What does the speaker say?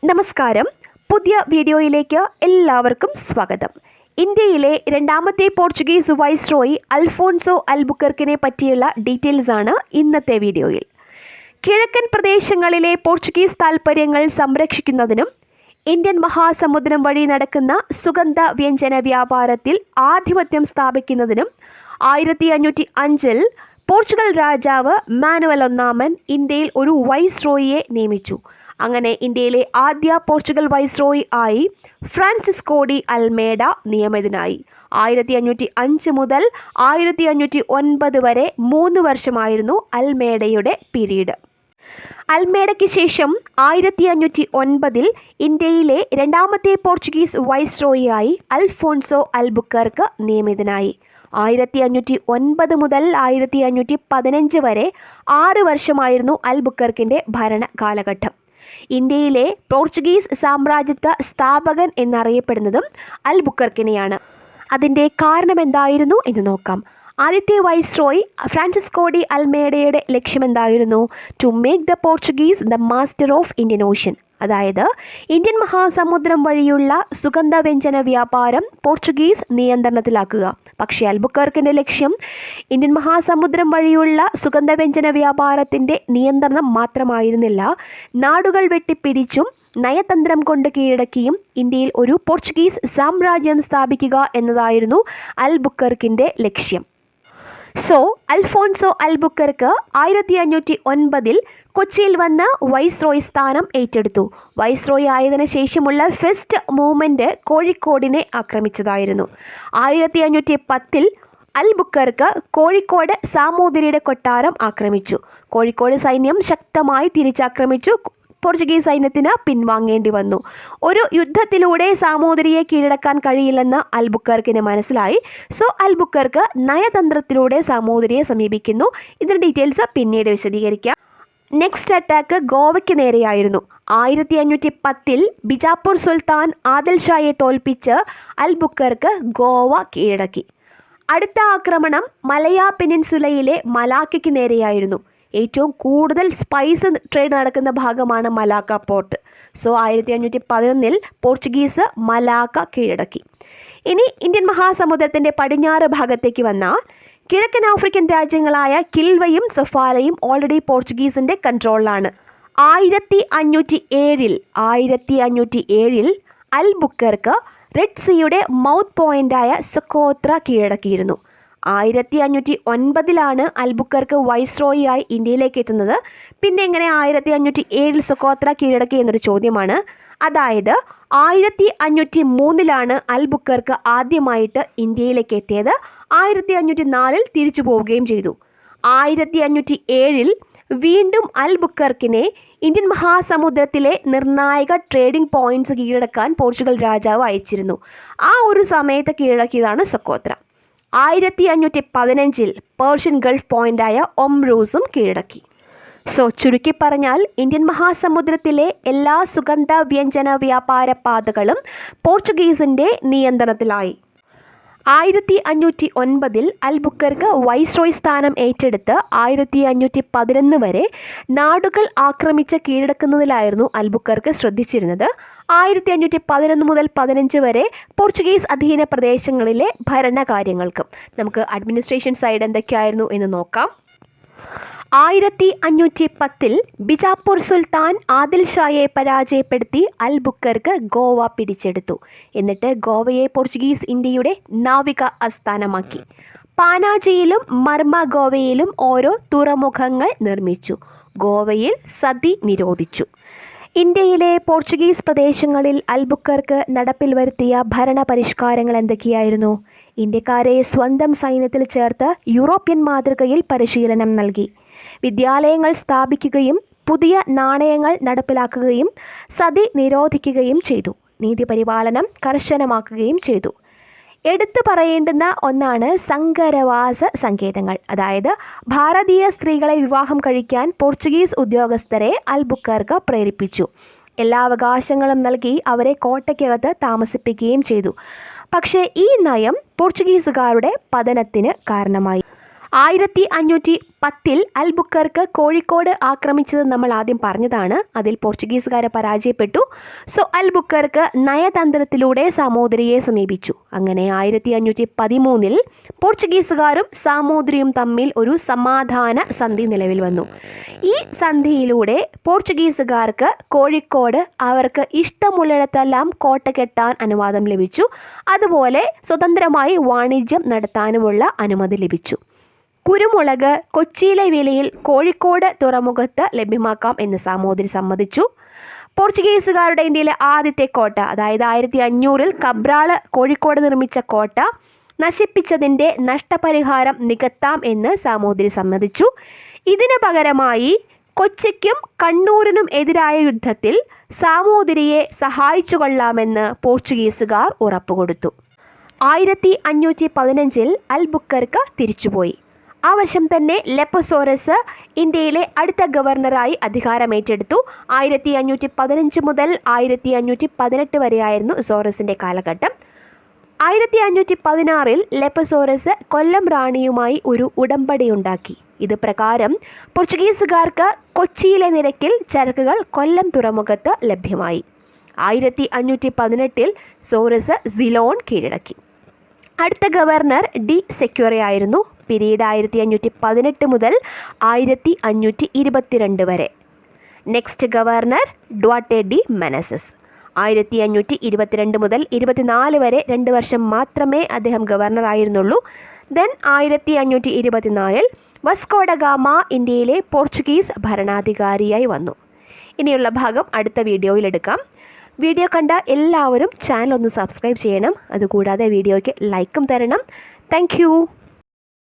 നമസ്കാരം. പുതിയ വീഡിയോയിലേക്ക് എല്ലാവർക്കും സ്വാഗതം. ഇന്ത്യയിലെ രണ്ടാമത്തെ പോർച്ചുഗീസ് വൈസ്രോയി അൽഫോൺസോ അൽബുക്കർക്കിനെ പറ്റിയുള്ള ഡീറ്റെയിൽസ് ആണ് ഇന്നത്തെ വീഡിയോയിൽ. കിഴക്കൻ പ്രദേശങ്ങളിലെ പോർച്ചുഗീസ് താൽപ്പര്യങ്ങൾ സംരക്ഷിക്കുന്നതിനും ഇന്ത്യൻ മഹാസമുദ്രം വഴി നടക്കുന്ന സുഗന്ധ വ്യഞ്ജന വ്യാപാരത്തിൽ ആധിപത്യം സ്ഥാപിക്കുന്നതിനും 1505 പോർച്ചുഗൽ രാജാവ് മാനുവൽ ഒന്നാമൻ ഇന്ത്യയിൽ ഒരു വൈസ്രോയിയെ നിയമിച്ചു. അങ്ങനെ ഇന്ത്യയിലെ ആദ്യ പോർച്ചുഗൽ വൈസ്രോയി ആയി ഫ്രാൻസിസ്കോ ഡി അൽമേഡ നിയമിതനായി. 1505 മുതൽ 1509 വരെ 3 വർഷമായിരുന്നു അൽമേഡയുടെ പീരീഡ്. അൽമേഡയ്ക്ക് ശേഷം 1509 ഇന്ത്യയിലെ രണ്ടാമത്തെ പോർച്ചുഗീസ് വൈസ്രോയി ആയി അൽഫോൺസോ അൽബുക്കർക്ക് നിയമിതനായി. 1509 മുതൽ 1515 വരെ 6 വർഷമായിരുന്നു അൽബുക്കർക്കിൻ്റെ ഭരണ കാലഘട്ടം. ഇന്ത്യയിലെ പോർച്ചുഗീസ് സാമ്രാജ്യത്വ സ്ഥാപകൻ എന്നറിയപ്പെടുന്നതും അൽബുക്കർക്കിനെയാണ്. അതിൻ്റെ കാരണം എന്തായിരുന്നു എന്ന് നോക്കാം. ആദ്യത്തെ വൈസ്രോയി ഫ്രാൻസിസ്കോ ഡി അൽമേഡയുടെ ലക്ഷ്യമെന്തായിരുന്നു? To make the Portuguese the master of Indian Ocean. അതായത് ഇന്ത്യൻ മഹാസമുദ്രം വഴിയുള്ള സുഗന്ധവ്യഞ്ജന വ്യാപാരം പോർച്ചുഗീസ് നിയന്ത്രണത്തിലാക്കുക. പക്ഷേ അൽബുക്കർക്കിൻ്റെ ലക്ഷ്യം ഇന്ത്യൻ മഹാസമുദ്രം വഴിയുള്ള സുഗന്ധവ്യഞ്ജന വ്യാപാരത്തിൻ്റെ നിയന്ത്രണം മാത്രമായിരുന്നില്ല. നാടുകൾ വെട്ടിപ്പിടിച്ചും നയതന്ത്രം കൊണ്ട് കീഴടക്കിയും ഇന്ത്യയിൽ ഒരു പോർച്ചുഗീസ് സാമ്രാജ്യം സ്ഥാപിക്കുക എന്നതായിരുന്നു അൽബുക്കർക്കിൻ്റെ ലക്ഷ്യം. അൽഫോൺസോ അൽബുക്കർക്ക് 1509 കൊച്ചിയിൽ വന്ന് വൈസ്രോയി സ്ഥാനം ഏറ്റെടുത്തു. വൈസ്രോയി ആയതിനു ശേഷമുള്ള ഫസ്റ്റ് മൂവ്മെൻറ്റ് കോഴിക്കോടിനെ ആക്രമിച്ചതായിരുന്നു. 1510 അൽബുക്കർക്ക് കോഴിക്കോട് സാമൂതിരിയുടെ കൊട്ടാരം ആക്രമിച്ചു. കോഴിക്കോട് സൈന്യം ശക്തമായി തിരിച്ചാക്രമിച്ചു. പോർച്ചുഗീസ് സൈന്യത്തിന് പിൻവാങ്ങേണ്ടി വന്നു. ഒരു യുദ്ധത്തിലൂടെ സാമൂതിരിയെ കീഴടക്കാൻ കഴിയില്ലെന്ന് അൽബുക്കർക്കിന് മനസ്സിലായി. അൽബുക്കർക്ക് നയതന്ത്രത്തിലൂടെ സാമൂതിരിയെ സമീപിക്കുന്നു. ഇതിൻ്റെ ഡീറ്റെയിൽസ് പിന്നീട് വിശദീകരിക്കാം. നെക്സ്റ്റ് അറ്റാക്ക് ഗോവയ്ക്ക് നേരെയായിരുന്നു. 1510 ബിജാപ്പൂർ സുൽത്താൻ ആദിൽ ഷായെ തോൽപ്പിച്ച് അൽബുക്കർക്ക് ഗോവ കീഴടക്കി. അടുത്ത ആക്രമണം മലയ പെനിൻസുലയിലെ മലാക്കയ്ക്ക് നേരെയായിരുന്നു. ഏറ്റവും കൂടുതൽ സ്പൈസ് ട്രേഡ് നടക്കുന്ന ഭാഗമാണ് മലാക്ക പോർട്ട്. 1511 പോർച്ചുഗീസ് മലാക്ക കീഴടക്കി. ഇനി ഇന്ത്യൻ മഹാസമുദ്രത്തിൻ്റെ പടിഞ്ഞാറ് ഭാഗത്തേക്ക് വന്നാൽ കിഴക്കൻ ആഫ്രിക്കൻ രാജ്യങ്ങളായ കിൽവയും സൊഫാലയും ഓൾറെഡി പോർച്ചുഗീസിൻ്റെ കൺട്രോളിലാണ്. 1507 അൽബുക്കർക്ക് റെഡ് സീയുടെ മൗത്ത് പോയിൻ്റായ സൊക്കോത്ര കീഴടക്കിയിരുന്നു. 1509 അൽബുക്കർക്ക് വൈസ്രോയി ആയി ഇന്ത്യയിലേക്ക് എത്തുന്നത്. പിന്നെ എങ്ങനെ 1507 സൊക്കോത്ര കീഴടക്കി എന്നൊരു ചോദ്യമാണ്. അതായത് 1503 അൽബുക്കർക്ക് ആദ്യമായിട്ട് ഇന്ത്യയിലേക്ക് എത്തിയത്. 1504 തിരിച്ചു പോവുകയും ചെയ്തു. 1507 വീണ്ടും അൽബുക്കർക്കിനെ ഇന്ത്യൻ മഹാസമുദ്രത്തിലെ നിർണായക ട്രേഡിംഗ് പോയിന്റ്സ് കീഴടക്കാൻ പോർച്ചുഗൽ രാജാവ് അയച്ചിരുന്നു. ആ ഒരു സമയത്ത് കീഴടക്കിയതാണ് സൊക്കോത്ര. 1515 പേർഷ്യൻ ഗൾഫ് പോയിൻ്റായ ഒംറൂസും കീഴടക്കി. ചുരുക്കി പറഞ്ഞാൽ ഇന്ത്യൻ മഹാസമുദ്രത്തിലെ എല്ലാ സുഗന്ധ വ്യഞ്ജന വ്യാപാര പാതകളും പോർച്ചുഗീസിൻ്റെ നിയന്ത്രണത്തിലായി. 1509 അൽബുക്കർക്ക് വൈസ്രോയി സ്ഥാനം ഏറ്റെടുത്ത് 1511 വരെ നാടുകൾ ആക്രമിച്ച് കീഴടക്കുന്നതിലായിരുന്നു അൽബുക്കർക്ക് ശ്രദ്ധിച്ചിരുന്നത്. 1511 മുതൽ 15 വരെ പോർച്ചുഗീസ് അധീന പ്രദേശങ്ങളിലെ ഭരണകാര്യങ്ങൾക്കും. നമുക്ക് അഡ്മിനിസ്ട്രേഷൻ സൈഡ് എന്തൊക്കെയായിരുന്നു എന്ന് നോക്കാം. 1510 ബിജാപ്പൂർ സുൽത്താൻ ആദിൽ ഷായെ പരാജയപ്പെടുത്തി അൽബുക്കർക്ക് ഗോവ പിടിച്ചെടുത്തു. എന്നിട്ട് ഗോവയെ പോർച്ചുഗീസ് ഇന്ത്യയുടെ നാവിക ആസ്ഥാനമാക്കി. പാനാജിയിലും മർമഗോവയിലും ഓരോ തുറമുഖങ്ങൾ നിർമ്മിച്ചു. ഗോവയിൽ സതി നിരോധിച്ചു. ഇന്ത്യയിലെ പോർച്ചുഗീസ് പ്രദേശങ്ങളിൽ അൽബുക്കർക്ക് നടപ്പിൽ വരുത്തിയ ഭരണ പരിഷ്കാരങ്ങൾ എന്തൊക്കെയായിരുന്നു? ഇന്ത്യക്കാരെ സ്വന്തം സൈന്യത്തിൽ ചേർത്ത് യൂറോപ്യൻ മാതൃകയിൽ പരിശീലനം നൽകി. വിദ്യാലയങ്ങൾ സ്ഥാപിക്കുകയും പുതിയ നാണയങ്ങൾ നടപ്പിലാക്കുകയും സതി നിരോധിക്കുകയും ചെയ്തു. നീതിപരിപാലനം കർശനമാക്കുകയും ചെയ്തു. എടുത്തു പറയേണ്ടുന്ന ഒന്നാണ് സങ്കരവാസ സങ്കേതങ്ങൾ. അതായത് ഭാരതീയ സ്ത്രീകളെ വിവാഹം കഴിക്കാൻ പോർച്ചുഗീസ് ഉദ്യോഗസ്ഥരെ അൽബുക്കർക്ക് പ്രേരിപ്പിച്ചു. എല്ലാ അവകാശങ്ങളും നൽകി അവരെ കോട്ടയ്ക്കകത്ത് താമസിപ്പിക്കുകയും ചെയ്തു. പക്ഷേ ഈ നയം പോർച്ചുഗീസുകാരുടെ പതനത്തിന് കാരണമായി. 1510 അൽബുക്കർക്ക് കോഴിക്കോട് ആക്രമിച്ചത് നമ്മൾ ആദ്യം പറഞ്ഞതാണ്. അതിൽ പോർച്ചുഗീസുകാരെ പരാജയപ്പെട്ടു. സോ അൽബുക്കർക്ക് നയതന്ത്രത്തിലൂടെ സാമൂതിരിയെ സമീപിച്ചു. അങ്ങനെ 1513 പോർച്ചുഗീസുകാരും സാമൂതിരിയും തമ്മിൽ ഒരു സമാധാന സന്ധി നിലവിൽ വന്നു. ഈ സന്ധിയിലൂടെ പോർച്ചുഗീസുകാർക്ക് കോഴിക്കോട് അവർക്ക് ഇഷ്ടമുള്ളിടത്തെല്ലാം കോട്ട കെട്ടാൻ അനുവാദം ലഭിച്ചു. അതുപോലെ സ്വതന്ത്രമായി വാണിജ്യം നടത്താനുമുള്ള അനുമതി ലഭിച്ചു. കുരുമുളക് കൊച്ചിയിലെ വിലയിൽ കോഴിക്കോട് തുറമുഖത്ത് ലഭ്യമാക്കാം എന്ന് സാമൂതിരി സമ്മതിച്ചു. പോർച്ചുഗീസുകാരുടെ ഇന്ത്യയിലെ ആദ്യത്തെ കോട്ട, അതായത് 1500 കബ്രാള് കോഴിക്കോട് നിർമ്മിച്ച കോട്ട നശിപ്പിച്ചതിൻ്റെ നഷ്ടപരിഹാരം നികത്താം എന്ന് സാമൂതിരി സമ്മതിച്ചു. ഇതിന് പകരമായി കൊച്ചിക്കും കണ്ണൂരിനും എതിരായ യുദ്ധത്തിൽ സാമൂതിരിയെ സഹായിച്ചു കൊള്ളാമെന്ന് പോർച്ചുഗീസുകാർ ഉറപ്പുകൊടുത്തു. 1515 അൽബുക്കർക്ക് തിരിച്ചുപോയി. ആ വർഷം തന്നെ ലെപ്പസോറസ് ഇന്ത്യയിലെ അടുത്ത ഗവർണറായി അധികാരമേറ്റെടുത്തു. 1515 മുതൽ 1518 വരെയായിരുന്നു സോറസിൻ്റെ കാലഘട്ടം. 1516 ലെപ്പസോറസ് കൊല്ലം റാണിയുമായി ഒരു ഉടമ്പടിയുണ്ടാക്കി. ഇത് പ്രകാരം പോർച്ചുഗീസുകാർക്ക് കൊച്ചിയിലെ നിരക്കിൽ ചരക്കുകൾ കൊല്ലം തുറമുഖത്ത് ലഭ്യമായി. 1518 സോറസ് സിലോൺ കീഴടക്കി. അടുത്ത ഗവർണർ ഡി സെക്യൂറി ആയിരുന്നു. പീരീഡ് 1518 മുതൽ 1522 വരെ. നെക്സ്റ്റ് ഗവർണർ ഡ്വാട്ടെ ഡി മെനസസ്. 1522 മുതൽ 24 വരെ 2 വർഷം മാത്രമേ അദ്ദേഹം ഗവർണർ ആയിരുന്നുള്ളൂ. ദെൻ 1524 വാസ്കോ ഡ ഗാമ ഇന്ത്യയിലെ പോർച്ചുഗീസ് ഭരണാധികാരിയായി വന്നു. ഇനിയുള്ള ഭാഗം അടുത്ത വീഡിയോയിൽ എടുക്കാം. വീഡിയോ കണ്ട എല്ലാവരും ചാനൽ ഒന്ന് സബ്സ്ക്രൈബ് ചെയ്യണം. അതുകൂടാതെ വീഡിയോയ്ക്ക് ലൈക്കും തരണം. താങ്ക്